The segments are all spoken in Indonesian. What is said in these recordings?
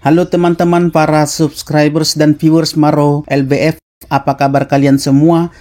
Halo teman-teman para subscribers dan viewers Maro LBF, apa kabar kalian semua?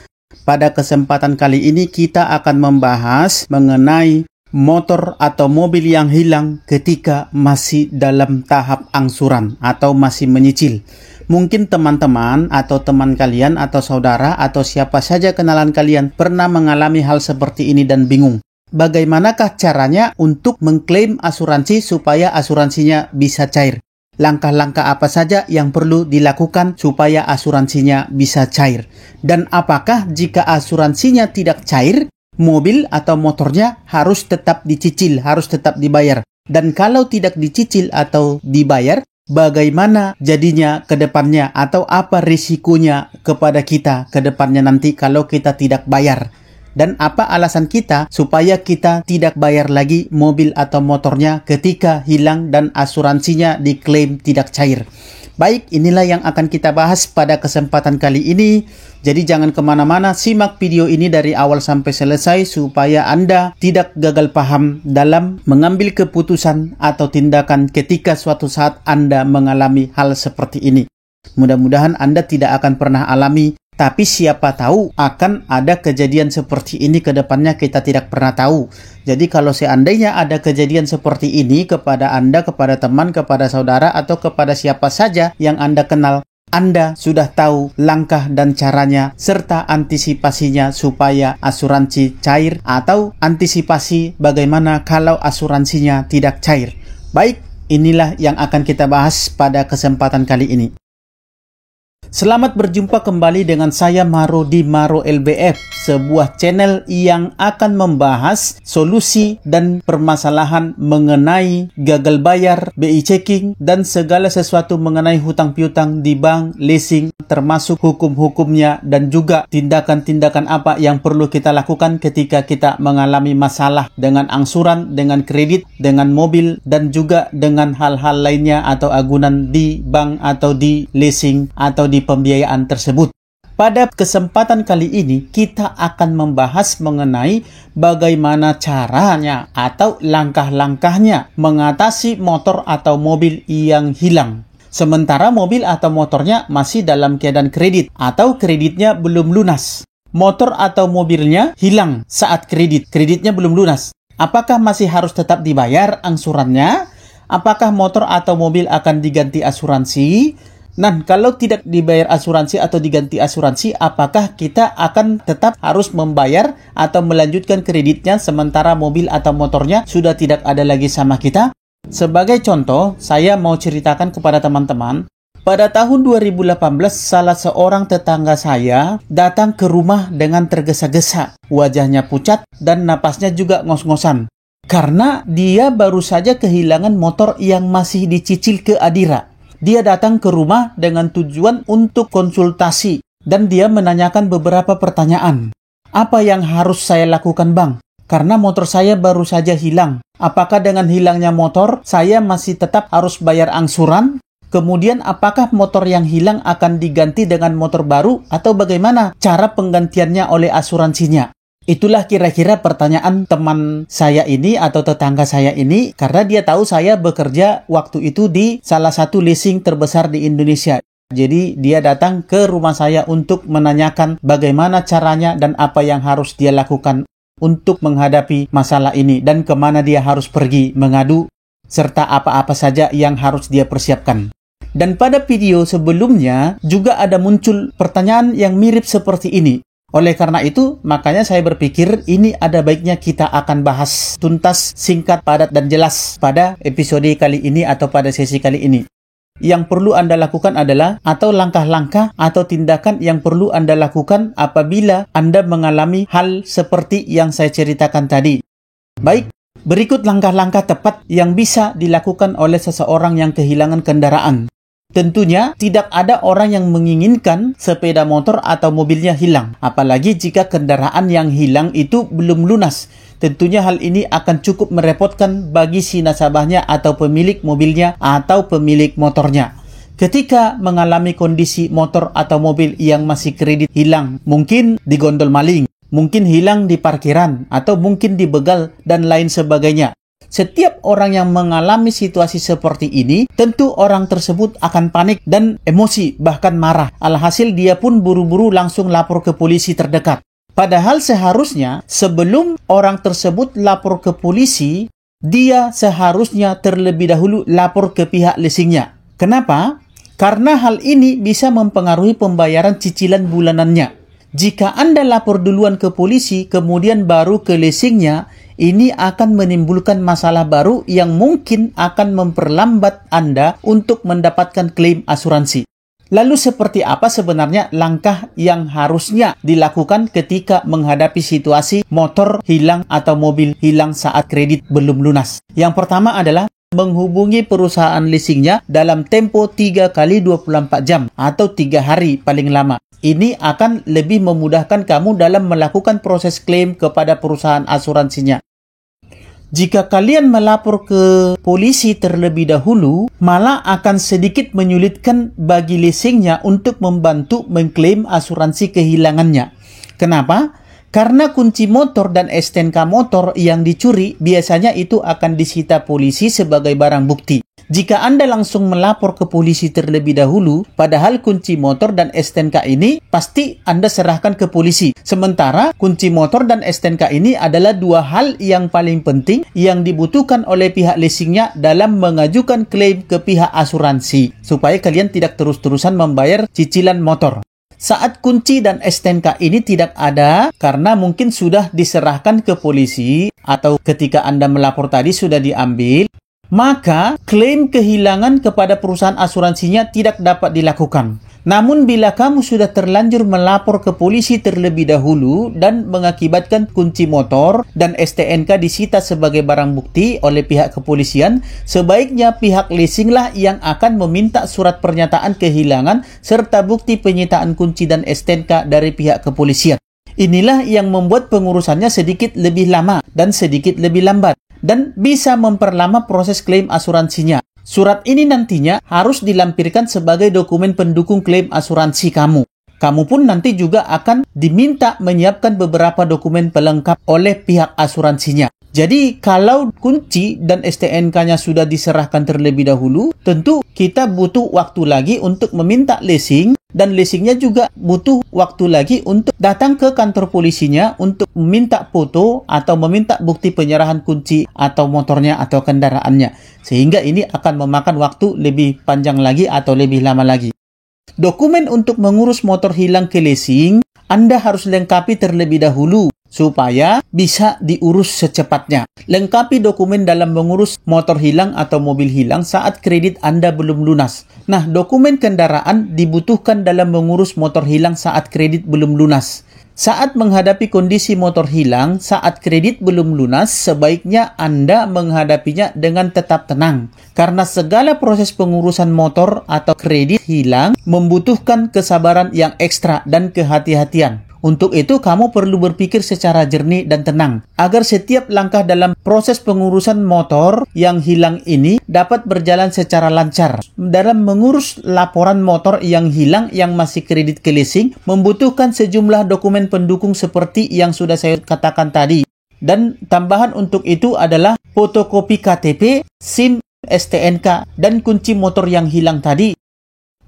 Pada kesempatan kali ini kita akan membahas mengenai motor atau mobil yang hilang ketika masih dalam tahap angsuran atau masih menyicil. Mungkin teman-teman atau teman kalian atau saudara atau siapa saja kenalan kalian pernah mengalami hal seperti ini dan bingung. Bagaimanakah caranya untuk mengklaim asuransi supaya asuransinya bisa cair? Langkah-langkah apa saja yang perlu dilakukan supaya asuransinya bisa cair? Dan apakah jika asuransinya tidak cair, mobil atau motornya harus tetap dicicil, harus tetap dibayar? Dan kalau tidak dicicil atau dibayar, bagaimana jadinya ke depannya atau apa risikonya kepada kita ke depannya nanti kalau kita tidak bayar? Dan apa alasan kita supaya kita tidak bayar lagi mobil atau motornya ketika hilang dan asuransinya diklaim tidak cair? Baik, inilah yang akan kita bahas pada kesempatan kali ini. Jadi jangan kemana-mana, simak video ini dari awal sampai selesai supaya Anda tidak gagal paham dalam mengambil keputusan atau tindakan ketika suatu saat Anda mengalami hal seperti ini. Mudah-mudahan Anda tidak akan pernah alami, tapi siapa tahu akan ada kejadian seperti ini ke depannya, kita tidak pernah tahu. Jadi kalau seandainya ada kejadian seperti ini kepada Anda, kepada teman, kepada saudara, atau kepada siapa saja yang Anda kenal, Anda sudah tahu langkah dan caranya serta antisipasinya supaya asuransi cair atau antisipasi bagaimana kalau asuransinya tidak cair. Baik, inilah yang akan kita bahas pada kesempatan kali ini. Selamat berjumpa kembali dengan saya Maro di Maro LBF, sebuah channel yang akan membahas solusi dan permasalahan mengenai gagal bayar, BI checking, dan segala sesuatu mengenai hutang piutang di bank, leasing, termasuk hukum-hukumnya dan juga tindakan-tindakan apa yang perlu kita lakukan ketika kita mengalami masalah dengan angsuran, dengan kredit, dengan mobil, dan juga dengan hal-hal lainnya atau agunan di bank atau di leasing atau di pembiayaan tersebut. Pada kesempatan kali ini kita akan membahas mengenai bagaimana caranya atau langkah-langkahnya mengatasi motor atau mobil yang hilang. Sementara mobil atau motornya masih dalam keadaan kredit atau kreditnya belum lunas. Motor atau mobilnya hilang saat kreditnya belum lunas. Apakah masih harus tetap dibayar angsurannya? Apakah motor atau mobil akan diganti asuransi? Nah, kalau tidak dibayar asuransi atau diganti asuransi, apakah kita akan tetap harus membayar atau melanjutkan kreditnya sementara mobil atau motornya sudah tidak ada lagi sama kita? Sebagai contoh, saya mau ceritakan kepada teman-teman, pada tahun 2018 salah seorang tetangga saya datang ke rumah dengan tergesa-gesa, wajahnya pucat dan napasnya juga ngos-ngosan. Karena dia baru saja kehilangan motor yang masih dicicil ke Adira. Dia datang ke rumah dengan tujuan untuk konsultasi dan dia menanyakan beberapa pertanyaan. Apa yang harus saya lakukan, Bang? Karena motor saya baru saja hilang. Apakah dengan hilangnya motor, saya masih tetap harus bayar angsuran? Kemudian apakah motor yang hilang akan diganti dengan motor baru atau bagaimana cara penggantiannya oleh asuransinya? Itulah kira-kira pertanyaan teman saya ini atau tetangga saya ini, karena dia tahu saya bekerja waktu itu di salah satu leasing terbesar di Indonesia. Jadi dia datang ke rumah saya untuk menanyakan bagaimana caranya dan apa yang harus dia lakukan untuk menghadapi masalah ini dan kemana dia harus pergi mengadu serta apa-apa saja yang harus dia persiapkan. Dan pada video sebelumnya juga ada muncul pertanyaan yang mirip seperti ini. Oleh karena itu, makanya saya berpikir ini ada baiknya kita akan bahas tuntas, singkat, padat, dan jelas pada episode kali ini atau pada sesi kali ini. Yang perlu Anda lakukan adalah, atau langkah-langkah atau tindakan yang perlu Anda lakukan apabila Anda mengalami hal seperti yang saya ceritakan tadi. Baik, berikut langkah-langkah tepat yang bisa dilakukan oleh seseorang yang kehilangan kendaraan. Tentunya tidak ada orang yang menginginkan sepeda motor atau mobilnya hilang. Apalagi jika kendaraan yang hilang itu belum lunas. Tentunya hal ini akan cukup merepotkan bagi si nasabahnya atau pemilik mobilnya atau pemilik motornya. Ketika mengalami kondisi motor atau mobil yang masih kredit hilang, mungkin digondol maling, mungkin hilang di parkiran, atau mungkin dibegal dan lain sebagainya. Setiap orang yang mengalami situasi seperti ini, tentu orang tersebut akan panik dan emosi, bahkan marah. Alhasil dia pun buru-buru langsung lapor ke polisi terdekat. Padahal seharusnya sebelum orang tersebut lapor ke polisi, dia seharusnya terlebih dahulu lapor ke pihak leasingnya. Kenapa? Karena hal ini bisa mempengaruhi pembayaran cicilan bulanannya. Jika Anda lapor duluan ke polisi, kemudian baru ke leasingnya, ini akan menimbulkan masalah baru yang mungkin akan memperlambat Anda untuk mendapatkan klaim asuransi. Lalu seperti apa sebenarnya langkah yang harusnya dilakukan ketika menghadapi situasi motor hilang atau mobil hilang saat kredit belum lunas? Yang pertama adalah menghubungi perusahaan leasingnya dalam tempo 3 kali 24 jam atau 3 hari paling lama. Ini akan lebih memudahkan kamu dalam melakukan proses klaim kepada perusahaan asuransinya. Jika kalian melapor ke polisi terlebih dahulu, malah akan sedikit menyulitkan bagi leasingnya untuk membantu mengklaim asuransi kehilangannya. Kenapa? Karena kunci motor dan STNK motor yang dicuri biasanya itu akan disita polisi sebagai barang bukti. Jika Anda langsung melapor ke polisi terlebih dahulu, padahal kunci motor dan STNK ini pasti Anda serahkan ke polisi. Sementara kunci motor dan STNK ini adalah dua hal yang paling penting yang dibutuhkan oleh pihak leasingnya dalam mengajukan klaim ke pihak asuransi, supaya kalian tidak terus-terusan membayar cicilan motor. Saat kunci dan STNK ini tidak ada karena mungkin sudah diserahkan ke polisi atau ketika Anda melapor tadi sudah diambil, maka klaim kehilangan kepada perusahaan asuransinya tidak dapat dilakukan. Namun bila kamu sudah terlanjur melapor ke polisi terlebih dahulu dan mengakibatkan kunci motor dan STNK disita sebagai barang bukti oleh pihak kepolisian, sebaiknya pihak leasinglah yang akan meminta surat pernyataan kehilangan serta bukti penyitaan kunci dan STNK dari pihak kepolisian. Inilah yang membuat pengurusannya sedikit lebih lama dan sedikit lebih lambat dan bisa memperlama proses klaim asuransinya. Surat ini nantinya harus dilampirkan sebagai dokumen pendukung klaim asuransi kamu. Kamu pun nanti juga akan diminta menyiapkan beberapa dokumen pelengkap oleh pihak asuransinya. Jadi kalau kunci dan STNK-nya sudah diserahkan terlebih dahulu, tentu kita butuh waktu lagi untuk meminta leasing, dan leasingnya juga butuh waktu lagi untuk datang ke kantor polisinya untuk meminta foto atau meminta bukti penyerahan kunci atau motornya atau kendaraannya. Sehingga ini akan memakan waktu lebih panjang lagi atau lebih lama lagi. Dokumen untuk mengurus motor hilang ke leasing, Anda harus lengkapi terlebih dahulu supaya bisa diurus secepatnya. Lengkapi dokumen dalam mengurus motor hilang atau mobil hilang saat kredit Anda belum lunas. Nah, dokumen kendaraan dibutuhkan dalam mengurus motor hilang saat kredit belum lunas. Saat menghadapi kondisi motor hilang saat kredit belum lunas, sebaiknya Anda menghadapinya dengan tetap tenang. Karena segala proses pengurusan motor atau kredit hilang membutuhkan kesabaran yang ekstra dan kehati-hatian. Untuk itu, kamu perlu berpikir secara jernih dan tenang, agar setiap langkah dalam proses pengurusan motor yang hilang ini dapat berjalan secara lancar. Dalam mengurus laporan motor yang hilang yang masih kredit ke leasing, membutuhkan sejumlah dokumen pendukung seperti yang sudah saya katakan tadi. Dan tambahan untuk itu adalah fotokopi KTP, SIM, STNK, dan kunci motor yang hilang tadi.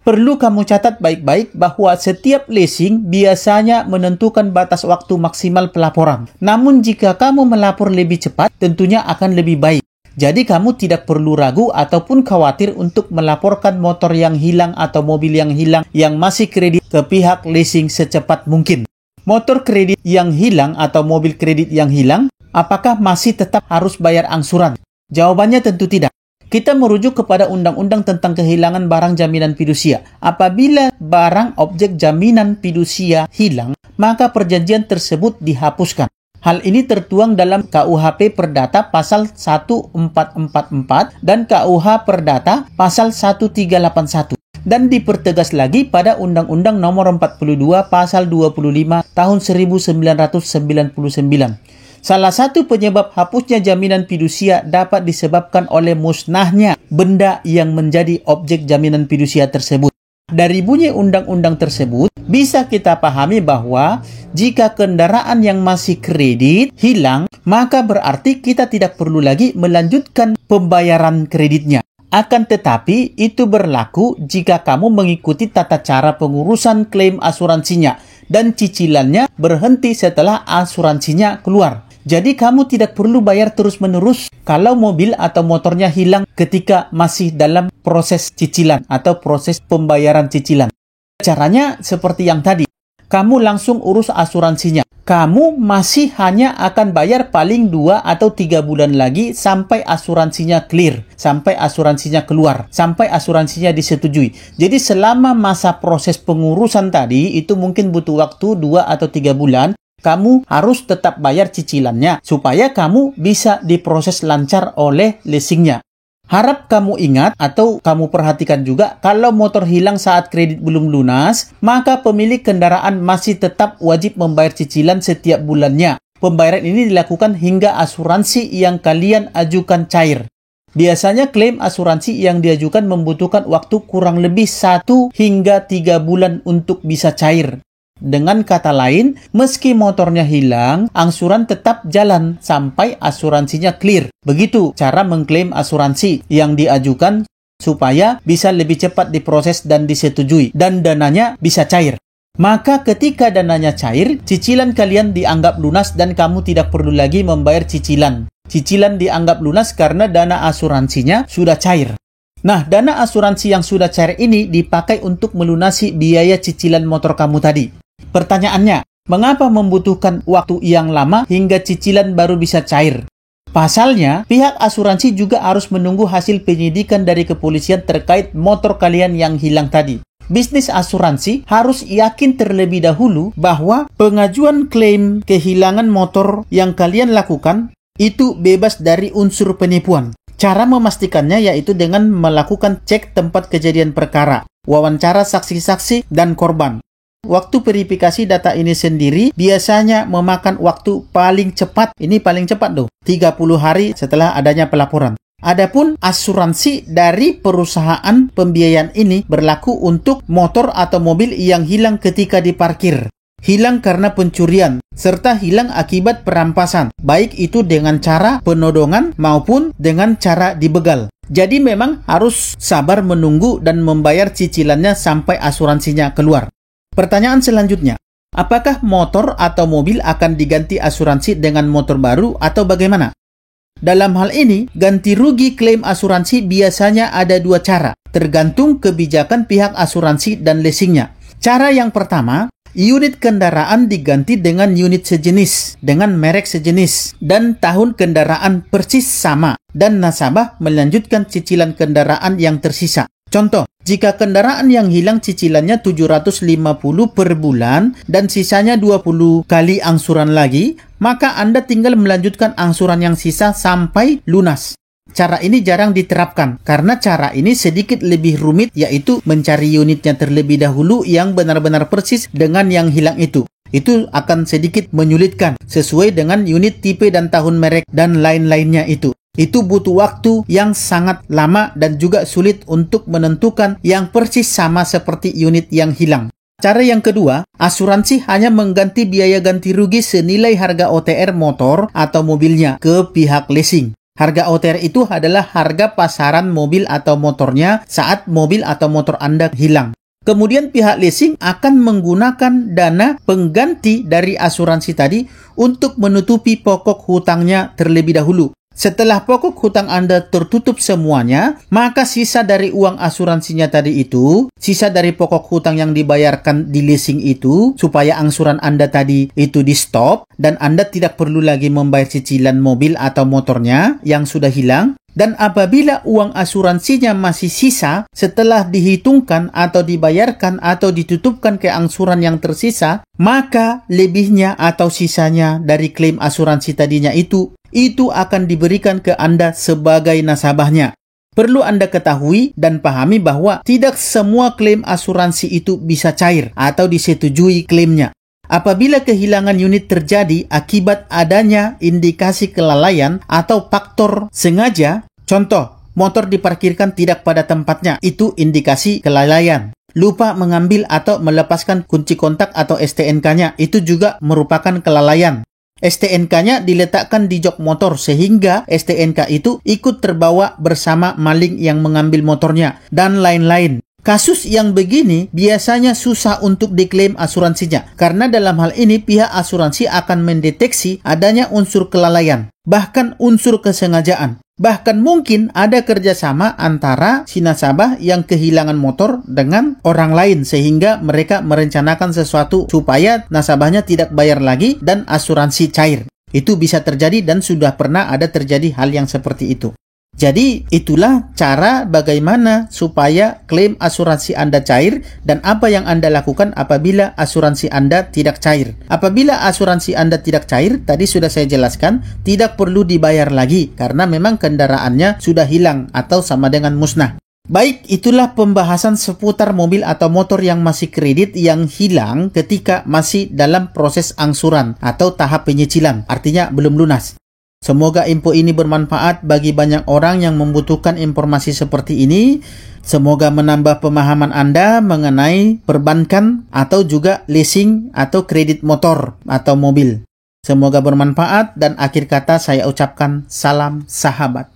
Perlu kamu catat baik-baik bahwa setiap leasing biasanya menentukan batas waktu maksimal pelaporan. Namun jika kamu melapor lebih cepat, tentunya akan lebih baik. Jadi kamu tidak perlu ragu ataupun khawatir untuk melaporkan motor yang hilang atau mobil yang hilang yang masih kredit ke pihak leasing secepat mungkin. Motor kredit yang hilang atau mobil kredit yang hilang, apakah masih tetap harus bayar angsuran? Jawabannya tentu tidak. Kita merujuk kepada Undang-Undang tentang Kehilangan Barang Jaminan Fidusia. Apabila barang objek jaminan fidusia hilang, maka perjanjian tersebut dihapuskan. Hal ini tertuang dalam KUHP Perdata pasal 1444 dan KUH Perdata pasal 1381. Dan dipertegas lagi pada Undang-Undang Nomor 42 pasal 25 tahun 1999. Salah satu penyebab hapusnya jaminan fidusia dapat disebabkan oleh musnahnya benda yang menjadi objek jaminan fidusia tersebut. Dari bunyi undang-undang tersebut, bisa kita pahami bahwa jika kendaraan yang masih kredit hilang, maka berarti kita tidak perlu lagi melanjutkan pembayaran kreditnya. Akan tetapi, itu berlaku jika kamu mengikuti tata cara pengurusan klaim asuransinya dan cicilannya berhenti setelah asuransinya keluar. Jadi kamu tidak perlu bayar terus-menerus kalau mobil atau motornya hilang ketika masih dalam proses cicilan atau proses pembayaran cicilan. Caranya seperti yang tadi. Kamu langsung urus asuransinya. Kamu masih hanya akan bayar paling 2 atau 3 bulan lagi sampai asuransinya clear, sampai asuransinya keluar, sampai asuransinya disetujui. Jadi selama masa proses pengurusan tadi itu mungkin butuh waktu 2 atau 3 bulan. Kamu harus tetap bayar cicilannya supaya kamu bisa diproses lancar oleh leasingnya. Harap kamu ingat atau kamu perhatikan juga kalau motor hilang saat kredit belum lunas, maka pemilik kendaraan masih tetap wajib membayar cicilan setiap bulannya. Pembayaran ini dilakukan hingga asuransi yang kalian ajukan cair. Biasanya klaim asuransi yang diajukan membutuhkan waktu kurang lebih 1 hingga 3 bulan untuk bisa cair. Dengan kata lain, meski motornya hilang, angsuran tetap jalan sampai asuransinya clear. Begitu cara mengklaim asuransi yang diajukan supaya bisa lebih cepat diproses dan disetujui dan dananya bisa cair. Maka ketika dananya cair, cicilan kalian dianggap lunas dan kamu tidak perlu lagi membayar cicilan. Cicilan dianggap lunas karena dana asuransinya sudah cair. Nah, dana asuransi yang sudah cair ini dipakai untuk melunasi biaya cicilan motor kamu tadi. Pertanyaannya, mengapa membutuhkan waktu yang lama hingga cicilan baru bisa cair? Pasalnya, pihak asuransi juga harus menunggu hasil penyidikan dari kepolisian terkait motor kalian yang hilang tadi. Bisnis asuransi harus yakin terlebih dahulu bahwa pengajuan klaim kehilangan motor yang kalian lakukan itu bebas dari unsur penipuan. Cara memastikannya yaitu dengan melakukan cek tempat kejadian perkara, wawancara saksi-saksi, dan korban. Waktu verifikasi data ini sendiri biasanya memakan waktu paling cepat. Ini paling cepat tuh, 30 hari setelah adanya pelaporan. Adapun asuransi dari perusahaan pembiayaan ini berlaku untuk motor atau mobil yang hilang ketika diparkir, hilang karena pencurian, serta hilang akibat perampasan, baik itu dengan cara penodongan maupun dengan cara dibegal. Jadi memang harus sabar menunggu dan membayar cicilannya sampai asuransinya keluar. Pertanyaan selanjutnya, apakah motor atau mobil akan diganti asuransi dengan motor baru atau bagaimana? Dalam hal ini, ganti rugi klaim asuransi biasanya ada 2 cara, tergantung kebijakan pihak asuransi dan leasingnya. Cara yang pertama, unit kendaraan diganti dengan unit sejenis, dengan merek sejenis, dan tahun kendaraan persis sama, dan nasabah melanjutkan cicilan kendaraan yang tersisa. Contoh, jika kendaraan yang hilang cicilannya 750 per bulan dan sisanya 20 kali angsuran lagi, maka Anda tinggal melanjutkan angsuran yang sisa sampai lunas. Cara ini jarang diterapkan karena cara ini sedikit lebih rumit, yaitu mencari unitnya terlebih dahulu yang benar-benar persis dengan yang hilang itu. Itu akan sedikit menyulitkan sesuai dengan unit tipe dan tahun merek dan lain-lainnya itu. Itu butuh waktu yang sangat lama dan juga sulit untuk menentukan yang persis sama seperti unit yang hilang. Cara yang kedua, asuransi hanya mengganti biaya ganti rugi senilai harga OTR motor atau mobilnya ke pihak leasing. Harga OTR itu adalah harga pasaran mobil atau motornya saat mobil atau motor Anda hilang. Kemudian pihak leasing akan menggunakan dana pengganti dari asuransi tadi untuk menutupi pokok hutangnya terlebih dahulu. Setelah pokok hutang Anda tertutup semuanya, maka sisa dari uang asuransinya tadi itu, sisa dari pokok hutang yang dibayarkan di leasing itu, supaya angsuran Anda tadi itu di stop, dan Anda tidak perlu lagi membayar cicilan mobil atau motornya yang sudah hilang. Dan apabila uang asuransinya masih sisa, setelah dihitungkan atau dibayarkan atau ditutupkan ke angsuran yang tersisa, maka lebihnya atau sisanya dari klaim asuransi tadinya itu akan diberikan ke Anda sebagai nasabahnya. Perlu Anda ketahui dan pahami bahwa tidak semua klaim asuransi itu bisa cair atau disetujui klaimnya. Apabila kehilangan unit terjadi akibat adanya indikasi kelalaian atau faktor sengaja, contoh, motor diparkirkan tidak pada tempatnya, itu indikasi kelalaian. lupa mengambil atau melepaskan kunci kontak atau STNK-nya, itu juga merupakan kelalaian. STNK-nya diletakkan di jok motor sehingga STNK itu ikut terbawa bersama maling yang mengambil motornya, dan lain-lain. Kasus yang begini biasanya susah untuk diklaim asuransinya, karena dalam hal ini pihak asuransi akan mendeteksi adanya unsur kelalaian, bahkan unsur kesengajaan. Bahkan mungkin ada kerjasama antara si nasabah yang kehilangan motor dengan orang lain, sehingga mereka merencanakan sesuatu supaya nasabahnya tidak bayar lagi dan asuransi cair. Itu bisa terjadi dan sudah pernah ada terjadi hal yang seperti itu. Jadi itulah cara bagaimana supaya klaim asuransi Anda cair dan apa yang Anda lakukan apabila asuransi Anda tidak cair. Apabila asuransi Anda tidak cair, tadi sudah saya jelaskan, tidak perlu dibayar lagi karena memang kendaraannya sudah hilang atau sama dengan musnah. Baik, itulah pembahasan seputar mobil atau motor yang masih kredit yang hilang ketika masih dalam proses angsuran atau tahap penyicilan, artinya belum lunas. Semoga info ini bermanfaat bagi banyak orang yang membutuhkan informasi seperti ini. Semoga menambah pemahaman Anda mengenai perbankan atau juga leasing atau kredit motor atau mobil. Semoga bermanfaat dan akhir kata saya ucapkan salam sahabat.